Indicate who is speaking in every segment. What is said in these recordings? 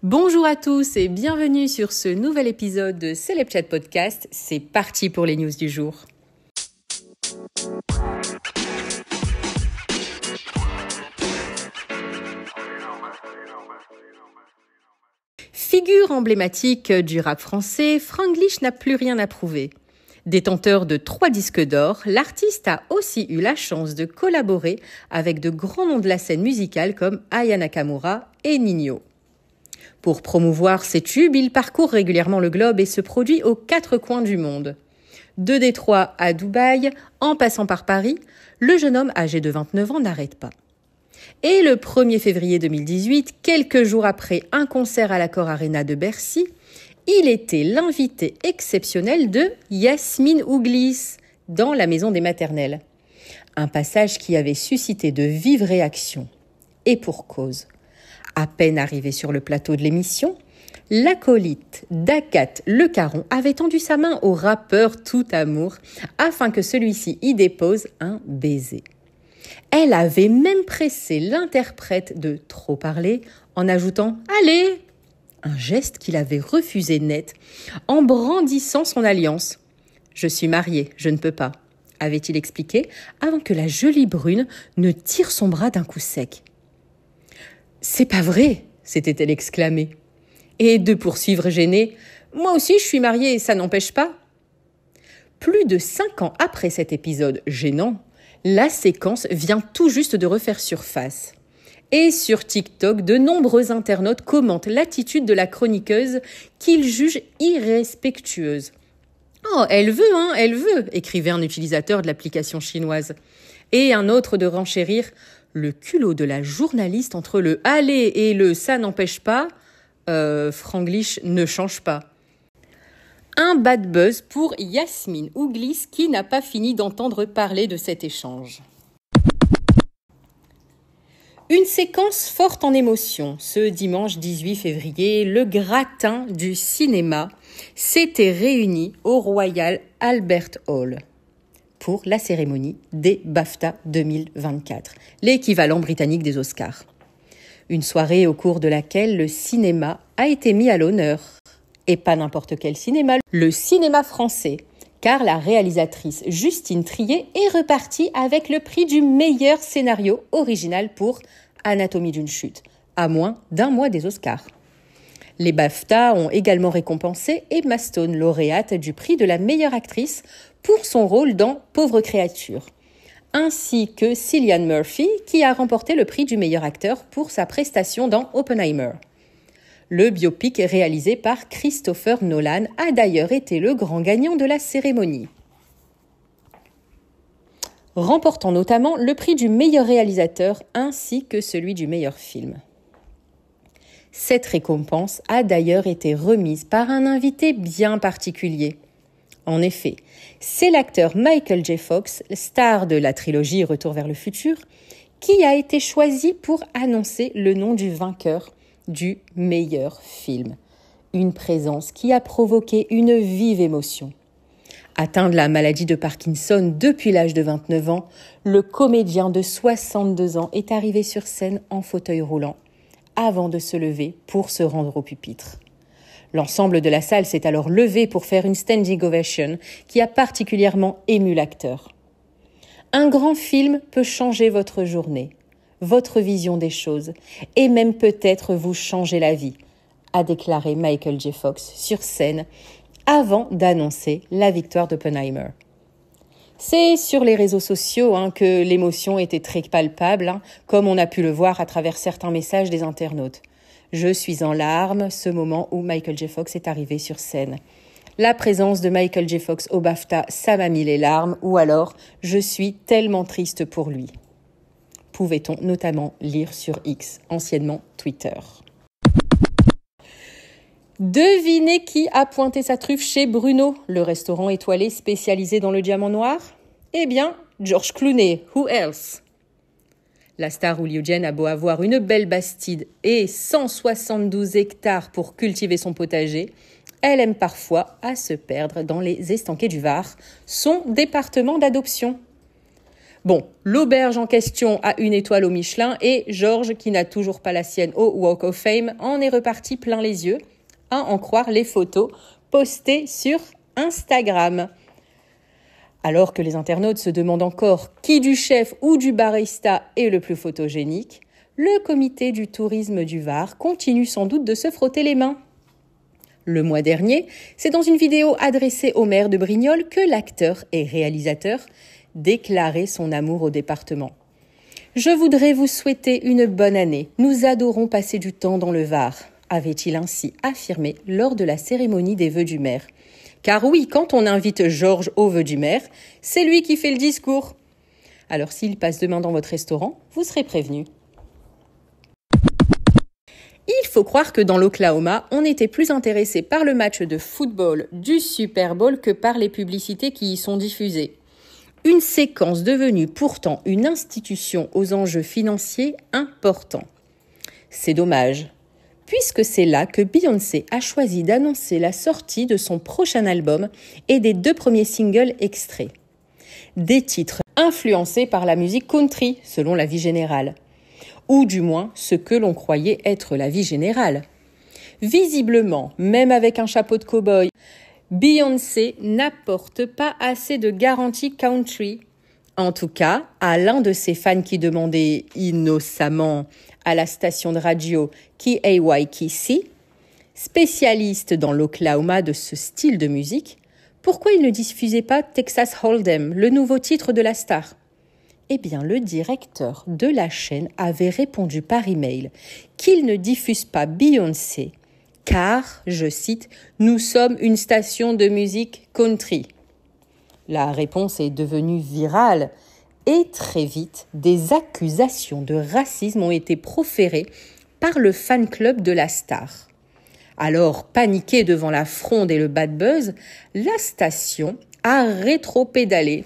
Speaker 1: Bonjour à tous et bienvenue sur ce nouvel épisode de Celeb Chat Podcast. C'est parti pour les news du jour. Figure emblématique du rap français, Franglish n'a plus rien à prouver. Détenteur de 3 disques d'or, l'artiste a aussi eu la chance de collaborer avec de grands noms de la scène musicale comme Aya Nakamura et Ninho. Pour promouvoir ses tubes, il parcourt régulièrement le globe et se produit aux 4 coins du monde. De Détroit à Dubaï, en passant par Paris, le jeune homme âgé de 29 ans n'arrête pas. Et le 1er février 2018, quelques jours après un concert à l'Accor Arena de Bercy, il était l'invité exceptionnel de Yasmine Ouglis dans la Maison des Maternelles. Un passage qui avait suscité de vives réactions. Et pour cause. À peine arrivé sur le plateau de l'émission, l'acolyte d'Agathe Le Caron avait tendu sa main au rappeur tout amour afin que celui-ci y dépose un baiser. Elle avait même pressé l'interprète de trop parler en ajoutant « Allez !» un geste qu'il avait refusé net en brandissant son alliance. « Je suis marié, je ne peux pas », avait-il expliqué avant que la jolie brune ne tire son bras d'un coup sec. « C'est pas vrai !» s'était-elle exclamée. Et de poursuivre gênée, « Moi aussi je suis mariée et ça n'empêche pas !» Plus de 5 ans après cet épisode gênant, la séquence vient tout juste de refaire surface. Et sur TikTok, de nombreux internautes commentent l'attitude de la chroniqueuse qu'ils jugent irrespectueuse. « Oh, elle veut !» écrivait un utilisateur de l'application chinoise. Et un autre de renchérir « Le culot de la journaliste entre le « allez » et le « ça n'empêche pas », Franglish ne change pas. Un bad buzz pour Yasmine Ouglis qui n'a pas fini d'entendre parler de cet échange. Une séquence forte en émotion. Ce dimanche 18 février, le gratin du cinéma s'était réuni au Royal Albert Hall pour la cérémonie des BAFTA 2024, l'équivalent britannique des Oscars. Une soirée au cours de laquelle le cinéma a été mis à l'honneur. Et pas n'importe quel cinéma, le cinéma français, car la réalisatrice Justine Triet est repartie avec le prix du meilleur scénario original pour Anatomie d'une chute, à moins d'1 mois des Oscars. Les BAFTA ont également récompensé Emma Stone, lauréate du prix de la meilleure actrice pour son rôle dans Pauvre créature, ainsi que Cillian Murphy, qui a remporté le prix du meilleur acteur pour sa prestation dans Oppenheimer. Le biopic réalisé par Christopher Nolan a d'ailleurs été le grand gagnant de la cérémonie, remportant notamment le prix du meilleur réalisateur ainsi que celui du meilleur film. Cette récompense a d'ailleurs été remise par un invité bien particulier. En effet, c'est l'acteur Michael J. Fox, star de la trilogie Retour vers le futur, qui a été choisi pour annoncer le nom du vainqueur du meilleur film. Une présence qui a provoqué une vive émotion. Atteint de la maladie de Parkinson depuis l'âge de 29 ans, le comédien de 62 ans est arrivé sur scène en fauteuil roulant, avant de se lever pour se rendre au pupitre. L'ensemble de la salle s'est alors levé pour faire une standing ovation qui a particulièrement ému l'acteur. Un grand film peut changer votre journée, votre vision des choses, et même peut-être vous changer la vie, a déclaré Michael J. Fox sur scène avant d'annoncer la victoire d'Oppenheimer. C'est sur les réseaux sociaux que l'émotion était très palpable, comme on a pu le voir à travers certains messages des internautes. Je suis en larmes, ce moment où Michael J. Fox est arrivé sur scène. La présence de Michael J. Fox au BAFTA, ça m'a mis les larmes, ou alors je suis tellement triste pour lui. Pouvait-on notamment lire sur X, anciennement Twitter. Devinez qui a pointé sa truffe chez Bruno, le restaurant étoilé spécialisé dans le diamant noir ? Eh bien, George Clooney, who else ? La star hollywoodienne a beau avoir une belle bastide et 172 hectares pour cultiver son potager, elle aime parfois à se perdre dans les Estancets du Var, son département d'adoption. Bon, l'auberge en question a une étoile au Michelin et Georges, qui n'a toujours pas la sienne au Walk of Fame, en est reparti plein les yeux, à en croire les photos postées sur Instagram. Alors que les internautes se demandent encore qui du chef ou du barista est le plus photogénique, le comité du tourisme du Var continue sans doute de se frotter les mains. Le mois dernier, c'est dans une vidéo adressée au maire de Brignoles que l'acteur et réalisateur déclarait son amour au département. « Je voudrais vous souhaiter une bonne année. Nous adorons passer du temps dans le Var », avait-il ainsi affirmé lors de la cérémonie des vœux du maire. Car oui, quand on invite Georges aux vœux du maire, c'est lui qui fait le discours. Alors s'il passe demain dans votre restaurant, vous serez prévenu. Il faut croire que dans l'Oklahoma, on était plus intéressé par le match de football du Super Bowl que par les publicités qui y sont diffusées. Une séquence devenue pourtant une institution aux enjeux financiers importants. C'est dommage, puisque c'est là que Beyoncé a choisi d'annoncer la sortie de son prochain album et des 2 premiers singles extraits. Des titres influencés par la musique country, selon la vie générale. Ou du moins ce que l'on croyait être la vie générale. Visiblement, même avec un chapeau de cow-boy, Beyoncé n'apporte pas assez de garanties country. En tout cas, à l'un de ses fans qui demandait innocemment à la station de radio KAYKC, spécialiste dans l'Oklahoma de ce style de musique, pourquoi il ne diffusait pas Texas Hold'em, le nouveau titre de la star ? Eh bien, le directeur de la chaîne avait répondu par email qu'il ne diffuse pas Beyoncé car, je cite, « Nous sommes une station de musique country ». La réponse est devenue virale et très vite, des accusations de racisme ont été proférées par le fan club de la star. Alors, paniquée devant la fronde et le bad buzz, la station a rétropédalé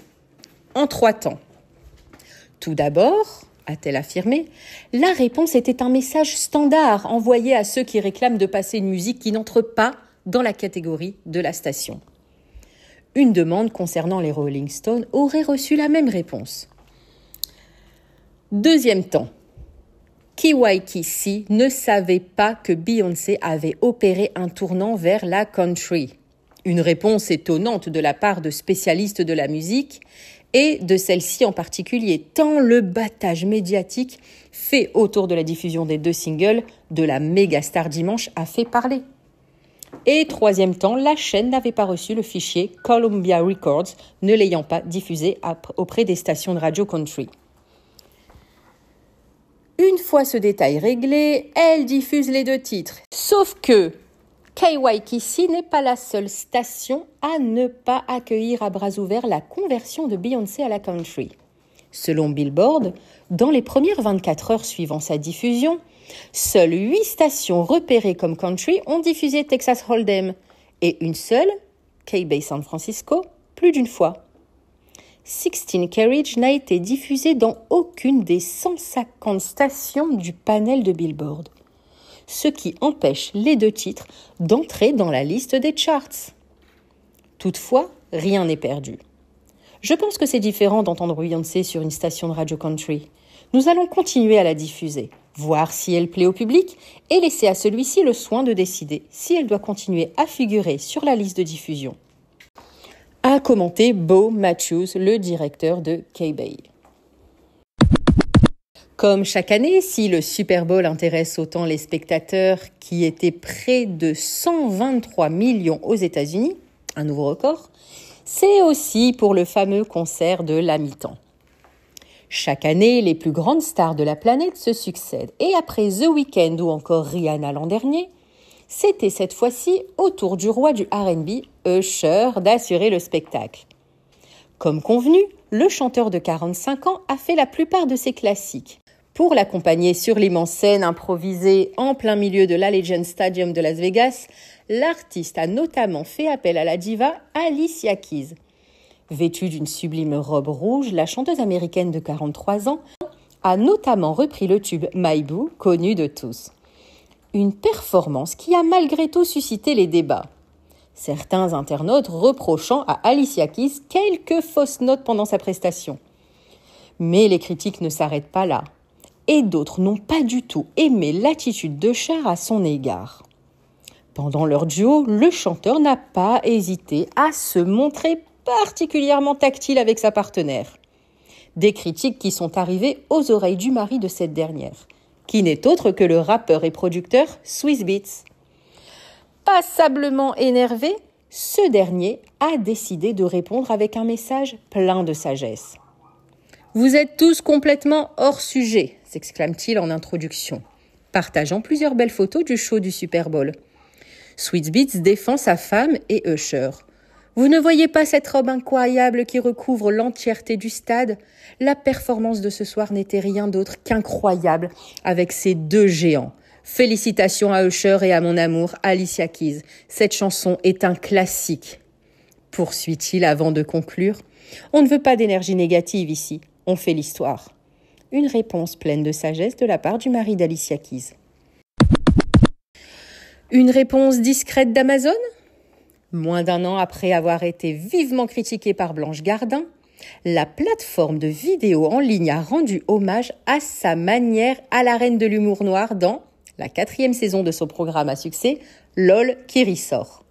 Speaker 1: en 3 temps. Tout d'abord, a-t-elle affirmé, la réponse était un message standard envoyé à ceux qui réclament de passer une musique qui n'entre pas dans la catégorie de la station. Une demande concernant les Rolling Stones aurait reçu la même réponse. Deuxième temps, KAYKC ne savait pas que Beyoncé avait opéré un tournant vers la country. Une réponse étonnante de la part de spécialistes de la musique et de celle-ci en particulier, tant le battage médiatique fait autour de la diffusion des 2 singles de la méga star dimanche a fait parler. Et troisième temps, la chaîne n'avait pas reçu le fichier Columbia Records, ne l'ayant pas diffusé auprès des stations de radio country. Une fois ce détail réglé, elle diffuse les 2 titres. Sauf que KAYKC n'est pas la seule station à ne pas accueillir à bras ouverts la conversion de Beyoncé à la country. Selon Billboard, dans les premières 24 heures suivant sa diffusion, seules 8 stations repérées comme country ont diffusé Texas Hold'em et une seule, K-Bay San Francisco, plus d'une fois. 16 Carriage n'a été diffusée dans aucune des 150 stations du panel de Billboard, ce qui empêche les 2 titres d'entrer dans la liste des charts. Toutefois, rien n'est perdu. Je pense que c'est différent d'entendre Beyoncé sur une station de radio country. Nous allons continuer à la diffuser, voir si elle plaît au public et laisser à celui-ci le soin de décider si elle doit continuer à figurer sur la liste de diffusion. A commenté Bo Matthews, le directeur de K-Bay. Comme chaque année, si le Super Bowl intéresse autant les spectateurs qui étaient près de 123 millions aux États-Unis, un nouveau record, c'est aussi pour le fameux concert de la mi-temps. Chaque année, les plus grandes stars de la planète se succèdent et après The Weeknd ou encore Rihanna l'an dernier, c'était cette fois-ci au tour du roi du R&B, Usher, d'assurer le spectacle. Comme convenu, le chanteur de 45 ans a fait la plupart de ses classiques. Pour l'accompagner sur l'immense scène improvisée en plein milieu de l'Allegiant Stadium de Las Vegas, l'artiste a notamment fait appel à la diva Alicia Keys. Vêtue d'une sublime robe rouge, la chanteuse américaine de 43 ans a notamment repris le tube My Boo, connu de tous. Une performance qui a malgré tout suscité les débats. Certains internautes reprochant à Alicia Keys quelques fausses notes pendant sa prestation. Mais les critiques ne s'arrêtent pas là. Et d'autres n'ont pas du tout aimé l'attitude d'Usher à son égard. Pendant leur duo, le chanteur n'a pas hésité à se montrer particulièrement tactile avec sa partenaire. Des critiques qui sont arrivées aux oreilles du mari de cette dernière, qui n'est autre que le rappeur et producteur Swizz Beatz. Passablement énervé, ce dernier a décidé de répondre avec un message plein de sagesse. « Vous êtes tous complètement hors sujet », s'exclame-t-il en introduction, partageant plusieurs belles photos du show du Super Bowl. Swizz Beatz défend sa femme et Usher. « Vous ne voyez pas cette robe incroyable qui recouvre l'entièreté du stade ? La performance de ce soir n'était rien d'autre qu'incroyable avec ces deux géants. Félicitations à Usher et à mon amour Alicia Keys. Cette chanson est un classique. » Poursuit-il avant de conclure. « On ne veut pas d'énergie négative ici. On fait l'histoire. » Une réponse pleine de sagesse de la part du mari d'Alicia Keys. Une réponse discrète d'Amazon ? Moins d'un an après avoir été vivement critiquée par Blanche Gardin, la plateforme de vidéo en ligne a rendu hommage à sa manière à la reine de l'humour noir dans la 4e saison de son programme à succès, LOL qui ressort.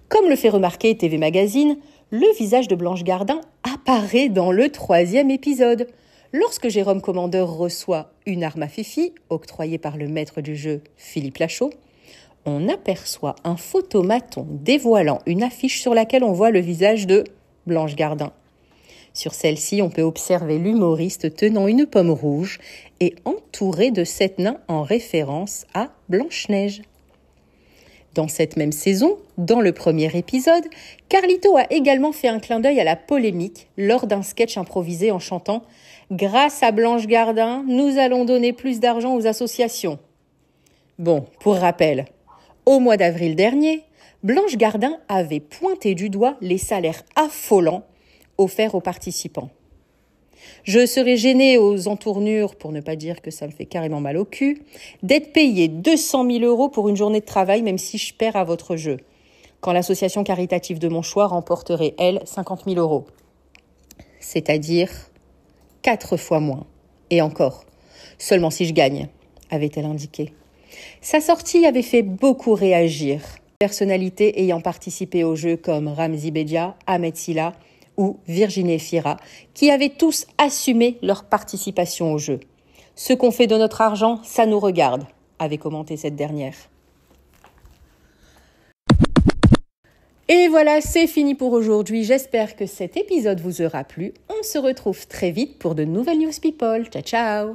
Speaker 1: Comme le fait remarquer TV Magazine, le visage de Blanche Gardin apparaît dans le 3e épisode, lorsque Jérôme Commandeur reçoit une arme à Fifi, octroyée par le maître du jeu Philippe Lachaud. On aperçoit un photomaton dévoilant une affiche sur laquelle on voit le visage de Blanche Gardin. Sur celle-ci, on peut observer l'humoriste tenant une pomme rouge et entouré de 7 nains en référence à Blanche-Neige. Dans cette même saison, dans le premier épisode, Carlito a également fait un clin d'œil à la polémique lors d'un sketch improvisé en chantant « Grâce à Blanche Gardin, nous allons donner plus d'argent aux associations ». Bon, pour rappel, au mois d'avril dernier, Blanche Gardin avait pointé du doigt les salaires affolants offerts aux participants. Je serais gênée aux entournures, pour ne pas dire que ça me fait carrément mal au cul, d'être payé 200 000 € pour une journée de travail, même si je perds à votre jeu. Quand l'association caritative de mon choix remporterait, elle, 50 000 €. C'est-à-dire 4 fois moins. Et encore, seulement si je gagne, avait-elle indiqué. Sa sortie avait fait beaucoup réagir. Personnalités ayant participé au jeu comme Ramzy Bedia, Ahmed Silla ou Virginie Fira, qui avaient tous assumé leur participation au jeu. « Ce qu'on fait de notre argent, ça nous regarde », avait commenté cette dernière. Et voilà, c'est fini pour aujourd'hui. J'espère que cet épisode vous aura plu. On se retrouve très vite pour de nouvelles News People. Ciao, ciao!